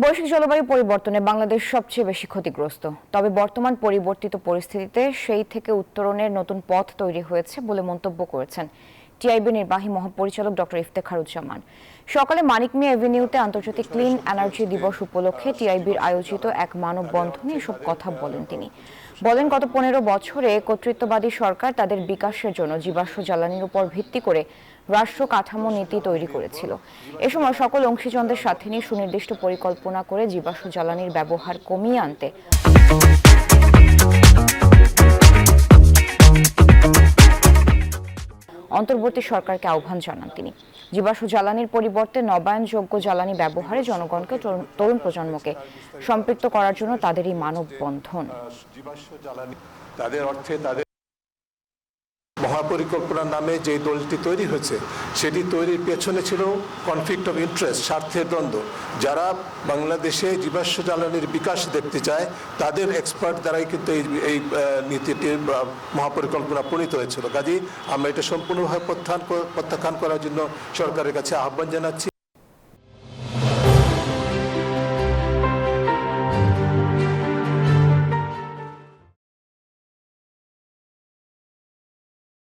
বৈশ্বিক জলবায়ু পরিবর্তনে বাংলাদেশ সবচেয়ে বেশি ক্ষতিগ্রস্ত। তবে বর্তমান পরিবর্তিত পরিস্থিতিতে সেই থেকে উত্তরণের নতুন পথ তৈরি হয়েছে বলে মন্তব্য করেছেন টিআইবি নির্বাহী মহাপরিচালক ডক্টর ইফতেখারুজ্জামান। সকালে মানিক মিয়া এভিনিউতে আন্তর্জাতিক ক্লিন এনার্জি দিবস উপলক্ষে টিআইবির আয়োজিত এক মানববন্ধনে এসব কথা বলেন তিনি। বলেন, গত 15 বছরে কর্তৃত্ববাদী সরকার তাদের বিকাশের জন্য জীবাশ্ম জ্বালানির উপর ভিত্তি করে রাষ্ট্র কাঠামো নীতি তৈরি করেছিল। এ সময় সকল অংশীজনদের সাথে নিয়ে সুনির্দিষ্ট পরিকল্পনা করে জীবাশ্ম জ্বালানির ব্যবহার কমিয়ে আনতে অন্তর্বর্তী সরকারকে আহ্বান জানান তিনি। জীবাশ্ম জ্বালানির পরিবর্তে নবায়নযোগ্য জ্বালানি ব্যবহারে জনগণকে, তরুণ প্রজন্মকে সম্পৃক্ত করার জন্য তাদের এই মানববন্ধন। তাদের অর্থে তাদের মহাপরিকল্পনার নামে যে দলটি তৈরি হয়েছে সেটি তৈরির পেছনে ছিল কনফ্লিক্ট অফ ইন্টারেস্ট, স্বার্থের দ্বন্দ্ব। যারা বাংলাদেশে জীবাশ্ম জ্বালানির বিকাশ দেখতে চায় তাদের এক্সপার্ট দ্বারাই কিন্তু এই নীতিটির মহাপরিকল্পনা প্রণীত হয়েছিল। কাজেই আমরা এটা সম্পূর্ণভাবে প্রত্যাখ্যান করার জন্য সরকারের কাছে আহ্বান জানাচ্ছি।